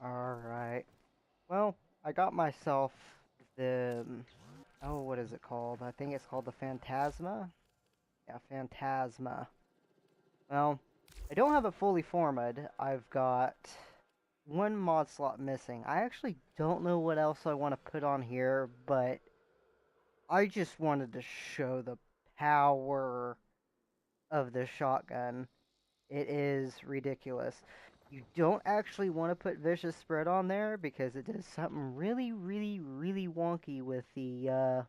Alright. Well, I got myself the... Oh, what is it called? I think it's called the Phantasma? Yeah, Phantasma. Well, I don't have it fully formed. I've got one mod slot missing. I actually don't know what else I want to put on here, but I just wanted to show the power of this shotgun. It is ridiculous. You don't actually want to put Vicious Spread on there because it does something really, really, really wonky with the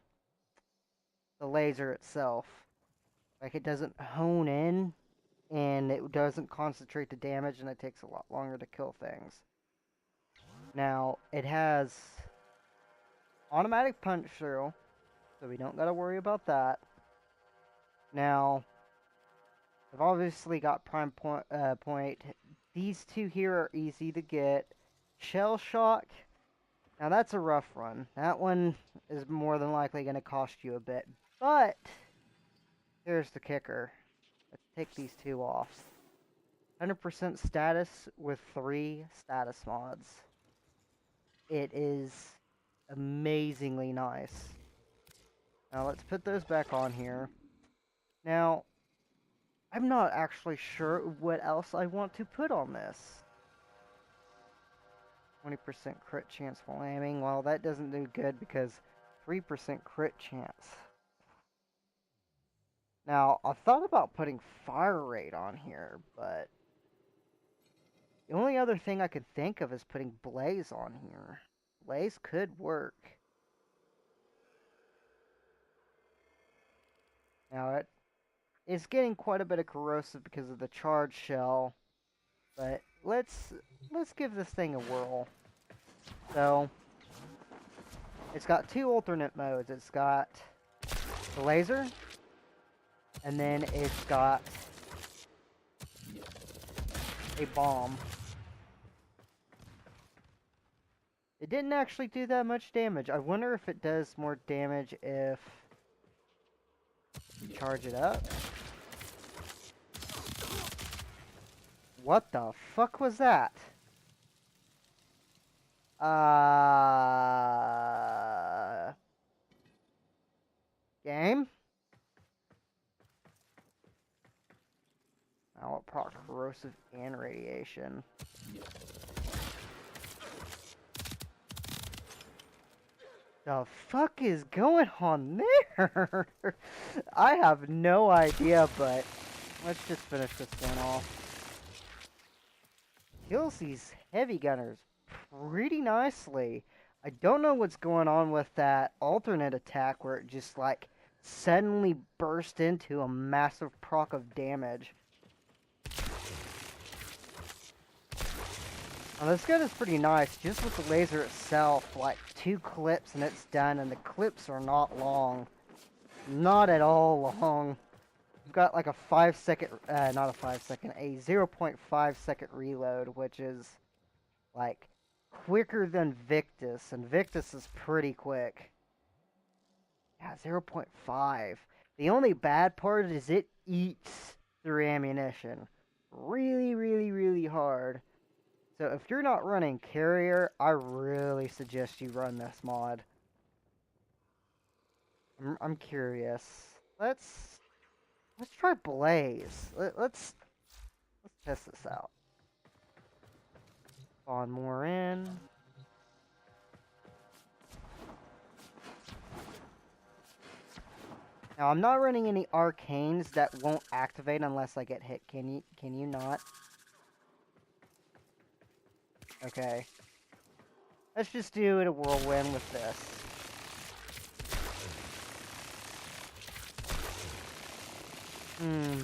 laser itself. Like it doesn't hone in and it doesn't concentrate the damage and it takes a lot longer to kill things. Now, it has automatic punch through, so we don't gotta worry about that. Now, I've obviously got prime point. These two here are easy to get. Shell Shock, now that's a rough run. That one is more than likely going to cost you a bit. But, here's the kicker. Let's take these two off. 100% status with 3 status mods. It is amazingly nice. Now let's put those back on here. Now, I'm not actually sure what else I want to put on this. 20% crit chance while aiming. Well, that doesn't do good because 3% crit chance. Now, I thought about putting fire rate on here, but the only other thing I could think of is putting blaze on here. Blaze could work. Now, it's getting quite a bit of corrosive because of the charge shell, but let's give this thing a whirl. So, it's got 2 alternate modes. It's got the laser, and then it's got a bomb. It didn't actually do that much damage. I wonder if it does more damage if you charge it up. What the fuck was that? Game? Now it proc corrosive and radiation. The fuck is going on there? I have no idea, but let's just finish this one off. Kills these heavy gunners pretty nicely. I don't know what's going on with that alternate attack where it just like suddenly burst into a massive proc of damage. Now this gun is pretty nice, just with the laser itself, like 2 clips and it's done, and the clips are not long. Not at all long. I've got like a 5 second, not a 5 second, a 0.5 second reload, which is like quicker than Victus, and Victus is pretty quick. Yeah, 0.5. The only bad part is it eats through ammunition. Really, really, really hard. So if you're not running carrier, I really suggest you run this mod. I'm curious. Let's try Blaze. Let's test this out. Spawn more in. Now I'm not running any arcanes that won't activate unless I get hit. Can you not? Okay. Let's just do it a whirlwind with this.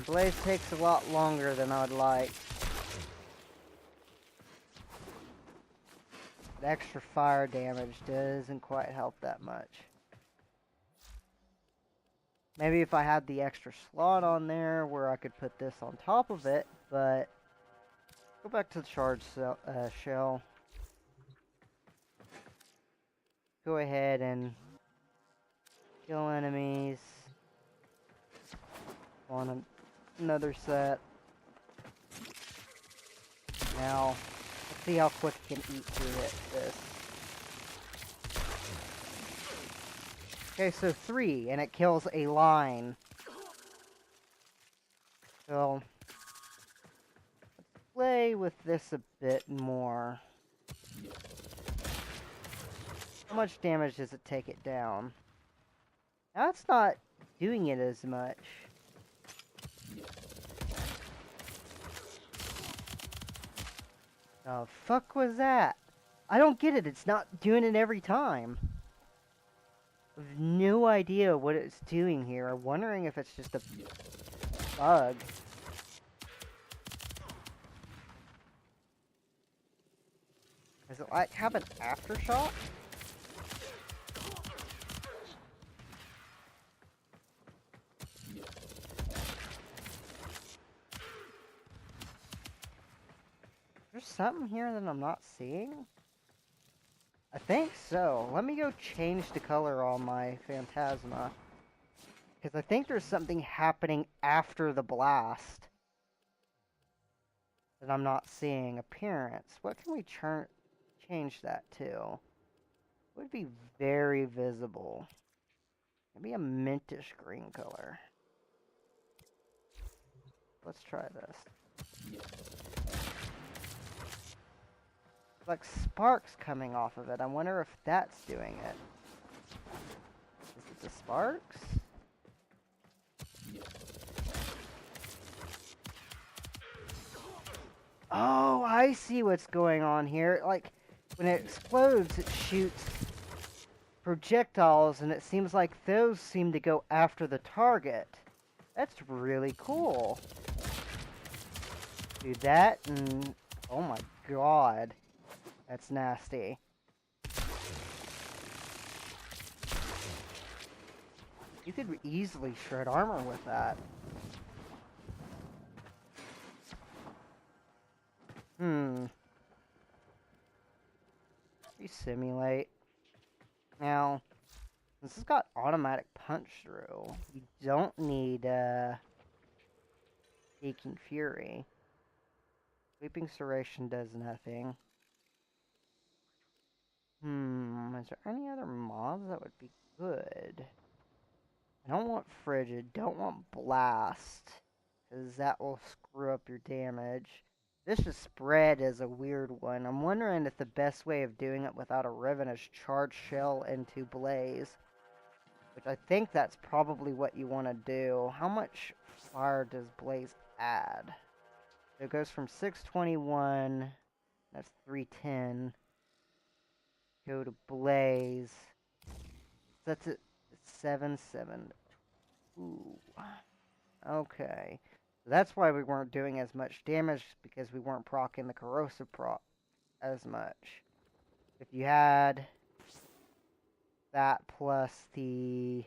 Blaze takes a lot longer than I'd like. But extra fire damage doesn't quite help that much. Maybe if I had the extra slot on there where I could put this on top of it, but go back to the charge shell. Go ahead and kill enemies. On another set. Now, let's see how quick it can eat through this. Okay, so 3, and it kills a line. So, let's play with this a bit more. How much damage does it take it down? Now it's not doing it as much. The fuck was that? I don't get it. It's not doing it every time. I have no idea what it's doing here. I'm wondering if it's just a bug. Does it like have an aftershock? There's something here that I'm not seeing? I think so. Let me go change the color on my Phantasma. Because I think there's something happening after the blast that I'm not seeing. Appearance. What can we change that to? It would be very visible. Maybe a mintish green color. Let's try this. Like sparks coming off of it. I wonder if that's doing it. Is it the sparks? Oh, I see what's going on here. Like, when it explodes, it shoots projectiles, and it seems like those seem to go after the target. That's really cool. Do that, and oh my god. That's nasty. You could easily shred armor with that. Simulate. Now, this has got automatic punch through. You don't need, Aching Fury. Sweeping Serration does nothing. Is there any other mobs that would be good? I don't want Frigid, don't want Blast, because that will screw up your damage. Vicious Spread is a weird one. I'm wondering if the best way of doing it without a Riven is Charge Shell into Blaze. Which I think that's probably what you want to do. How much fire does Blaze add? So it goes from 621, that's 310. Go to Blaze. That's it. 7. Ooh. Okay. So that's why we weren't doing as much damage, because we weren't proccing the corrosive proc as much. If you had that plus the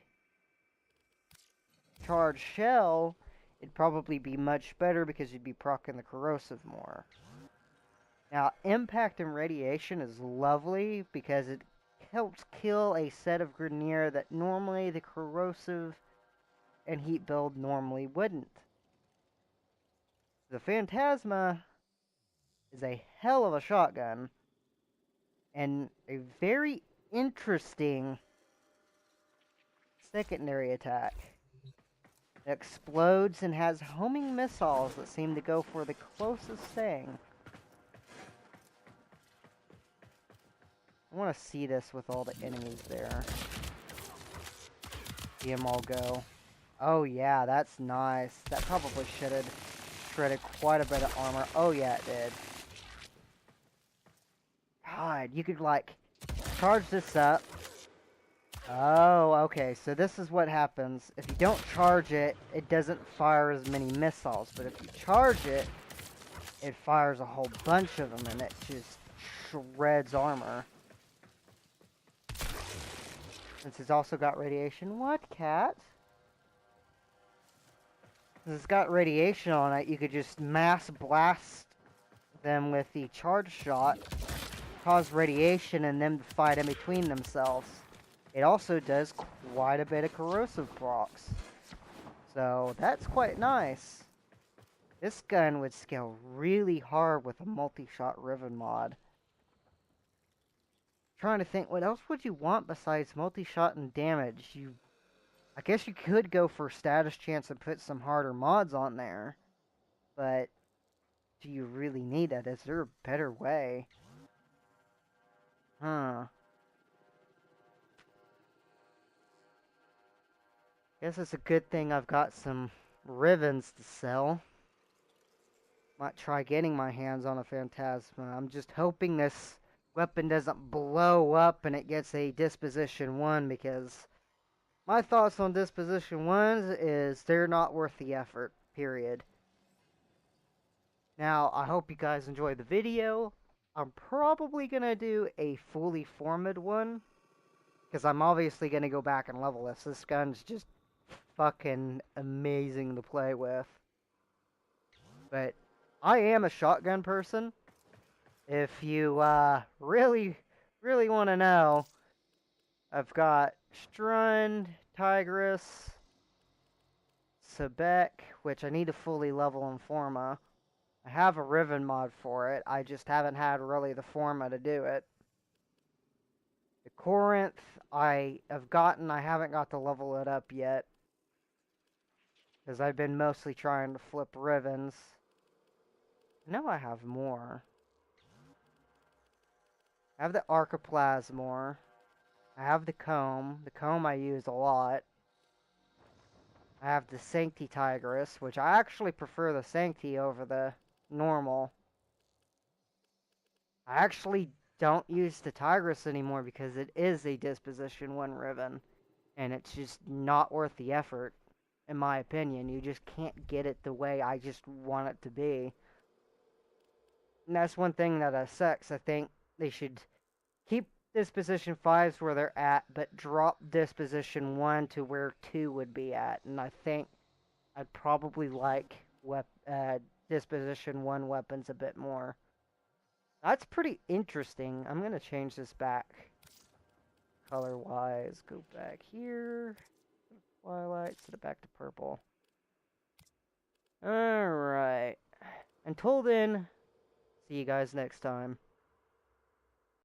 charged shell, it'd probably be much better because you'd be proccing the corrosive more. Now, impact and radiation is lovely because it helps kill a set of Grineer that normally the corrosive and heat build normally wouldn't. The Phantasma is a hell of a shotgun and a very interesting secondary attack. It explodes and has homing missiles that seem to go for the closest thing. I want to see this with all the enemies there. See them all go. Oh yeah, that's nice. That probably should have shredded quite a bit of armor. Oh yeah, it did. God, you could like charge this up. Oh, okay, so this is what happens. If you don't charge it, it doesn't fire as many missiles. But if you charge it, it fires a whole bunch of them and it just shreds armor. Since it's also got radiation. What, cat? Since it's got radiation on it, you could just mass blast them with the charge shot, cause radiation, and them to fight in between themselves. It also does quite a bit of corrosive procs. So, that's quite nice. This gun would scale really hard with a multi-shot Riven mod. Trying to think, what else would you want besides multi-shot and damage? I guess you could go for status chance and put some harder mods on there, but do you really need that? Is there a better way? Huh. Guess it's a good thing I've got some Rivens to sell. Might try getting my hands on a Phantasma. I'm just hoping this weapon doesn't blow up and it gets a Disposition 1, because my thoughts on Disposition 1s is they're not worth the effort, period. Now, I hope you guys enjoyed the video. I'm probably going to do a fully formed one, because I'm obviously going to go back and level this. This gun's just fucking amazing to play with. But I am a shotgun person. If you really want to know, I've got Strund, Tigress, Sebek, which I need to fully level in Forma. I have a Riven mod for it. I just haven't had really the Forma to do it. The Corinth, I haven't got to level it up yet, because I've been mostly trying to flip Rivens. I know I have more. I have the Archiplasmor. I have the Comb. The Comb I use a lot. I have the Sancti Tigress, which I actually prefer the Sancti over the normal. I actually don't use the Tigress anymore because it is a Disposition 1 Riven, and it's just not worth the effort, in my opinion. You just can't get it the way I just want it to be. And that's one thing that sucks. I think they should keep Disposition 5s where they're at, but drop Disposition 1 to where 2 would be at. And I think I'd probably like Disposition 1 weapons a bit more. That's pretty interesting. I'm going to change this back color-wise. Go back here. Twilight. Set it back to purple. Alright. Until then, see you guys next time.